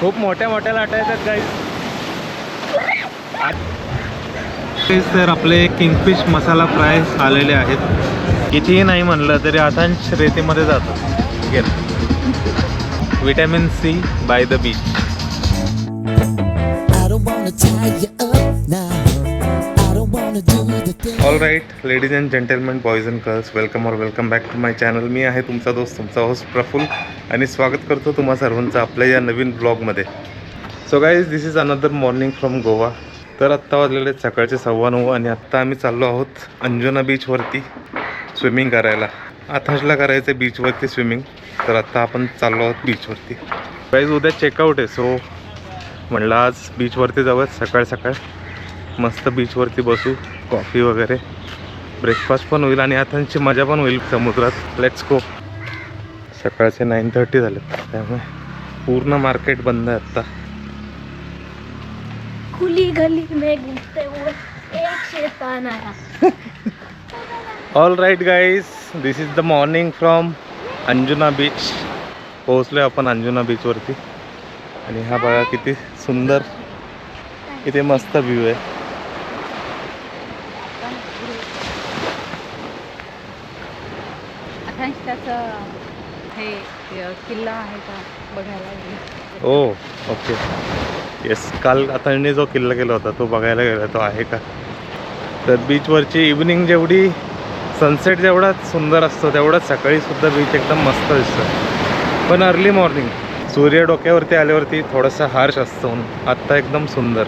खूप मोठ्या मोठ्या लाटा येतात गाईस. तर आपले किंगफिश मसाला फ्राय आलेले आहेत. कितीही नाही म्हणलं तरी आताच रेतीमध्ये जातो. Vitamin C by the beach. All right ladies and gentleman, boys and girls, welcome back to my channel. मी आहे तुमचा दोस्त, तुमचा होस्ट प्रफुल्ल, आणि स्वागत करतो तुम्हा सर्वांचं आपल्या या नवीन ब्लॉगमध्ये. So guys, this is another morning from Goa. तर आत्ता वाजलेले सकाळचे 9:15 आणि आत्ता आम्ही चाललो आहोत अंजुना बीचवरती स्विमिंग करायला. आथांशला करायचं आहे बीचवरती स्विमिंग, तर आत्ता आपण चाललो आहोत बीचवरती. गाईज उद्या चेकआउट आहे, सो म्हणलं आज बीचवरती जाऊयात सकाळ सकाळ. मस्त बीचवरती बसू, कॉफी वगैरे, ब्रेकफास्ट पण होईल आणि आथांची मजा पण होईल समुद्रात. Let's go. सकाळचे 9:30 झाले, त्यामुळे पूर्ण मार्केट बंद आहे आत्ता. खुली गली में घूमते हुए एक शैतान आया. All right guys, this is the morning from Anjuna beach. पोहोचलो आपण अंजुना बीचवरती आणि हा बघा किती सुंदर, इथे मस्त व्ह्यू आहे. हे किल्ला आहे का बघायला. ओ ओके, येस. काल आता जो किल्ला गेला होता तो बघायला गेला, तो आहे का. तर बीचवरची इव्हनिंग जेवढी, सनसेट जेवढा सुंदर असतो तेवढाच सकाळीसुद्धा बीच एकदम मस्त दिसतं. पण अर्ली मॉर्निंग सूर्य डोक्यावरती आल्यावरती थोडासा हार्श असतो. आत्ता एकदम सुंदर.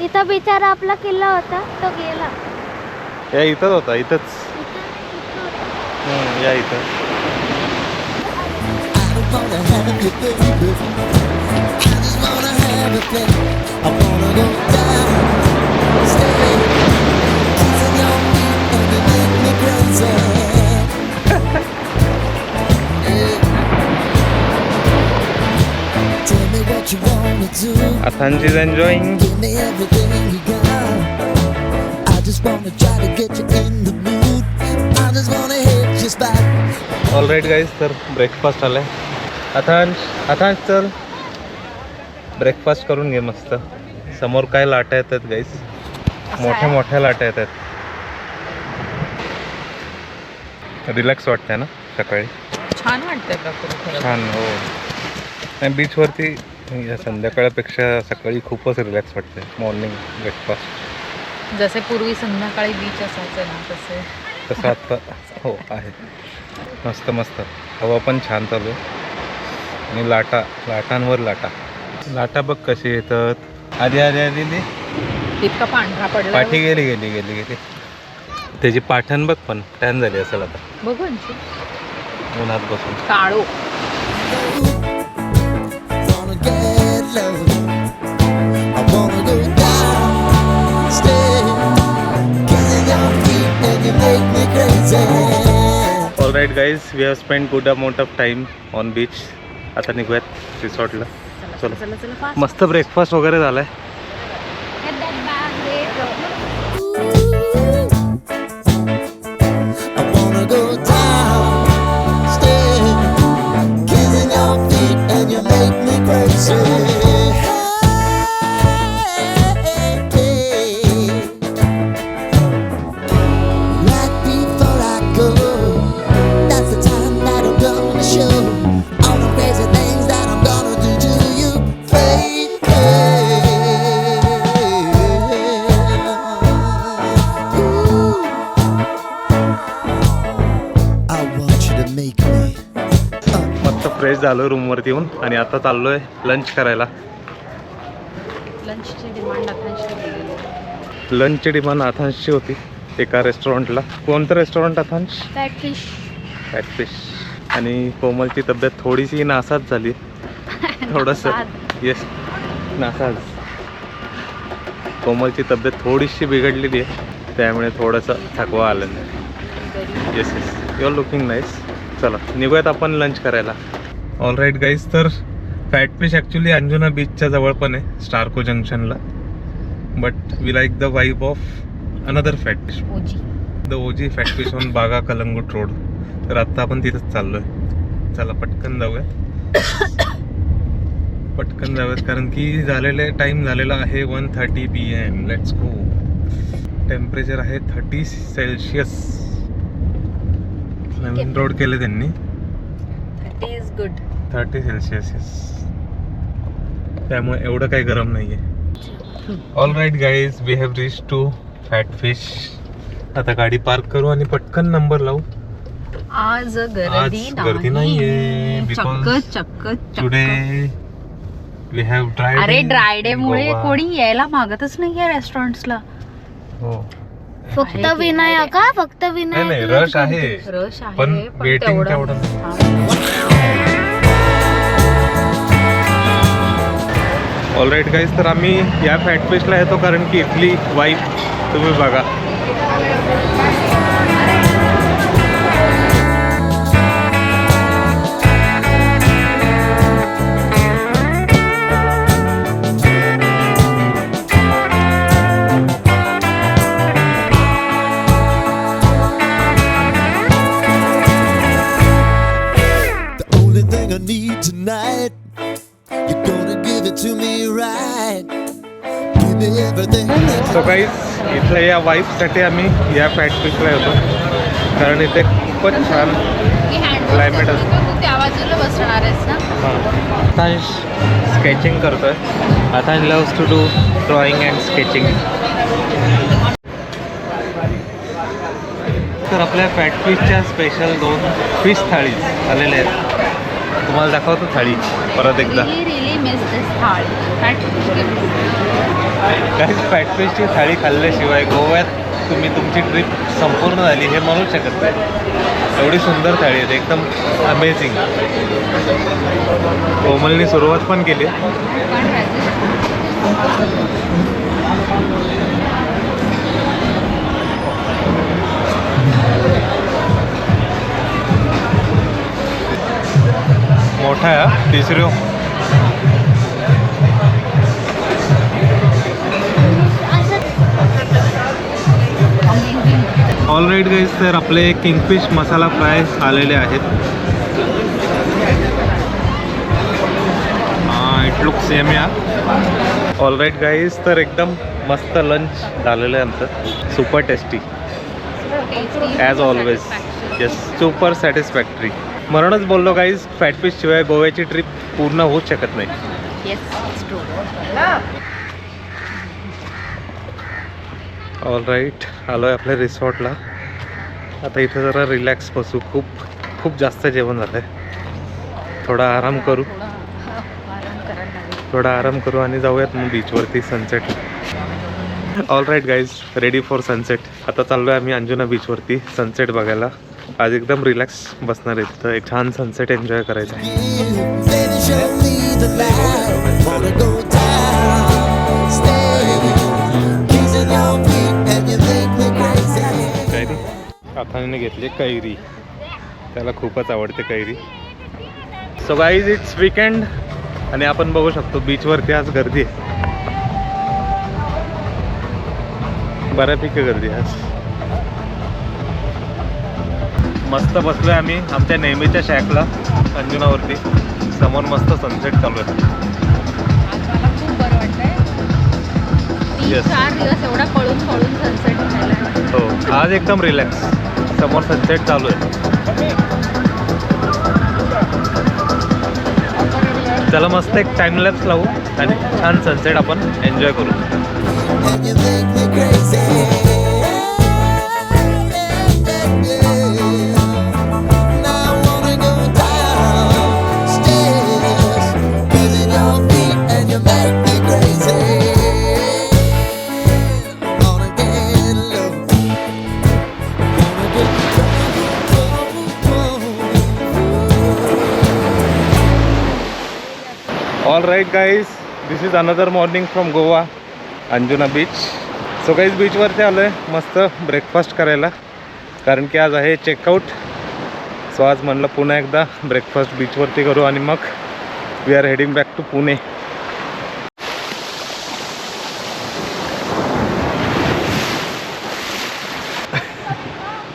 इथं बिचारा आपला किल्ला होता तो गेला. या इथंच होता, इथंच. या इथं. Athanji is enjoying. All right guys, तर ब्रेकफास्ट आलाय. अथांश चल ब्रेकफास्ट करून घे मस्त. समोर काय लाटा येतात गाईज, मोठ्या मोठ्या लाटा येतात. रिलॅक्स वाटतंय ना सकाळी, छान वाटतंय. छान. हो, आणि बीचवरती संध्याकाळपेक्षा सकाळी खूपच रिलॅक्स वाटते. मॉर्निंग ब्रेकफास्ट जसे पूर्वी संध्याकाळी बीच असायचं ना, तसं आत्ता हो आहे. मस्त मस्त हवा पण छान चालू आहे आणि लाटांवर लाटा बघ कशी येतात. आधी इतका पांढरा पडला. पाठी गेली. त्याची पाठण बघ, पण टॅन झाली असेल आता बघून उन्हात बसून. काळो all right guys, we have spend good amount of time on beach. आता निघूयात रिसॉर्टला. चला, मस्त ब्रेकफास्ट वगैरे झालाय. फ्रेश झालो रूमवरती येऊन आणि आता चाललोय लंच करायला. लंचची डिमांड आथांशची होती एका रेस्टॉरंटला. कोणतं रेस्टॉरंट आथांश? कॅटफिश. आणि कोमलची तब्येत थोडीशी नासाज झाली, थोडंसं. Yes, NASA's. कोमलची तब्येत थोडीशी बिघडलेली आहे, त्यामुळे थोडंसं थकवा आलं. Yes, you are looking nice. चला निघूयात आपण लंच करायला. ऑल राईट गाईज, तर फॅटफिश ॲक्च्युली अंजुना बीचच्या जवळ पण आहे, स्टारको जंक्शनला. But we like the vibe of another Fatfish, the OG Fatfish on बागा कलंगूट रोड. तर आत्ता आपण तिथंच चाललोय. चला पटकन जाऊया. पटकन जाऊयात कारण की झालेले टाइम झालेला आहे 1:30 PM. Let's go. टेम्परेचर आहे 30 सेल्सिअस. नवीन रोड केले त्यांनी. 30 इज गुड. 30 सेल्सिअस. त्यामुळे एवढं काही गरम नाहीये. All right guys, we have reach to Fat Fish. आता गाडी पार्क करू आणि पटकन नंबर लावू. आज गर्दी नाहीये चक्क टुडे वी हॅव ड्राय. अरे ड्राय डे मुळे कोणी यायला मागतच नाहीये रेस्टॉरंट्सला. हो फक्त विनायका फक्त विनायक. नाही रश आहे पण वेटिंग तेवढं. ऑलराईट गाईज, तर आम्ही या फॅट फिशला येतो कारण की इथली वाईफ तुम्ही बघा. I need tonight. You're gonna give it to me right. Give me everything that so guys, इथं या वाईफसाठी आम्ही या फॅट फिशला येतो कारण इथे खूपच छान क्लायमेट असतं. त्या बाजूला बसणार आहेस ना. आतांश स्केचिंग करतोय. Atansh loves to do drawing and sketching. तर आपल्या फॅट फिशच्या स्पेशल 2 फिश थाळी आलेल्या आहेत. तुम्हाला दाखवतो थाळी परत एकदा. रिली मिस दिस थाळी. काही फॅट फिशची थाळी खाल्ल्याशिवाय गोव्यात तुम्ही तुमची ट्रिप संपूर्ण झाली हे म्हणू शकत नाही. एवढी सुंदर थाळी आहे, एकदम अमेझिंग. कोमलनी सुरुवात पण केली. मोठा आहे तिसऱ्यो. ऑल राईट गाईज, तर आपले किंगफिश मसाला फ्राय आलेले आहेत. इट लुक सेम या. ऑल राईट गाईज, तर एकदम मस्त लंच झालेलं आहे आमचं. Super tasty as always. Yes, super satisfactory. म्हणूनच बोललो गाईज, फॅटफिश शिवाय गोव्याची ट्रिप पूर्ण होऊच शकत नाही. ऑल राईट, आलो आहे आपल्या रिसॉर्टला. आता इथे जरा रिलॅक्स बसू. खूप जास्त जेवण झालं आहे. थोडा आराम करू आणि जाऊयात मग बीचवरती sunset. All right guys, ready for sunset. आता चाललो आहे आम्ही अंजुना बीचवरती सनसेट बघायला. आज एकदम रिलॅक्स बसणार आहे तिथं. एक छान सनसेट एन्जॉय करायचा आहे. baby, show me the light. Wanna go down, stay, kissing your feet and you make me crazy. कैरी आथाने घेतली कैरी. त्याला खूपच आवडते कैरी. सो गाईज, इट्स वीकेंड आणि आपण बघू शकतो बीचवरती आज गर्दी आहे. बऱ्यापैकी गर्दी आहे आज. मस्त बसलोय आम्ही आमच्या नेहमीच्या शॅकला अंजुनावरती. समोर मस्त सनसेट चालू आहे. मला खूप बरं वाटतंय. Yes. 4 दिवस एवढा पळून सनसेट झाला. हो, आज एकदम रिलॅक्स. समोर सनसेट चालू आहे. चला मस्त एक टाइम लॅप्स लावू आणि छान सनसेट आपण एन्जॉय करू. And you make me crazy. Now I wanna go down, stairs, kissing your feet and you make me crazy. Wanna get low, wanna get all right guys, this is another morning from Goa, Anjuna beach. So guys, बीचवरती आलो आहे मस्त breakfast करायला कारण की आज आहे checkout. So आज म्हणलं पुन्हा एकदा ब्रेकफास्ट बीचवरती करू आणि मग we are heading back to Pune.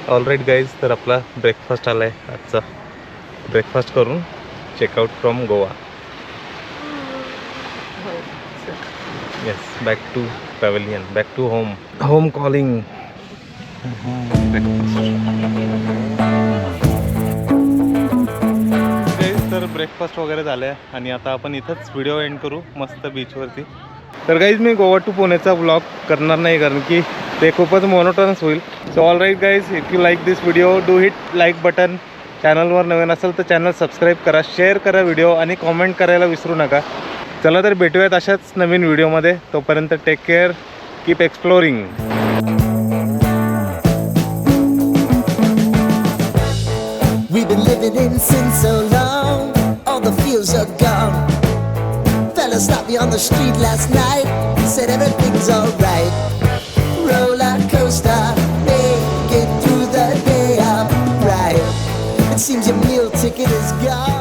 All right guys, तर आपला ब्रेकफास्ट आला आहे आजचा. ब्रेकफास्ट करून checkout from Goa. Yes, back to pavilion, back to home, home calling. तर ब्रेकफास्ट वगैरे झालं आहे आणि आता आपण इथंच व्हिडिओ एंड करू मस्त बीचवरती. तर गाईज मी गोवा टू पुणेचा व्लॉग करणार नाही कारण की ते खूपच मोनोटोनस होईल. So all right guys, if you like this video do hit like button. चॅनलवर नवीन असेल तर चॅनल सबस्क्राईब करा, शेअर करा व्हिडिओ आणि कॉमेंट करायला विसरू नका. चला तर भेटूयात अशाच नवीन व्हिडिओमध्ये. तोपर्यंत take care, keep exploring. We've been living in sin so long, all the feels are gone. Fella stopped me on the street last night, said everything's alright. Roller coaster, make it through the day, alright. It seems your meal ticket is gone.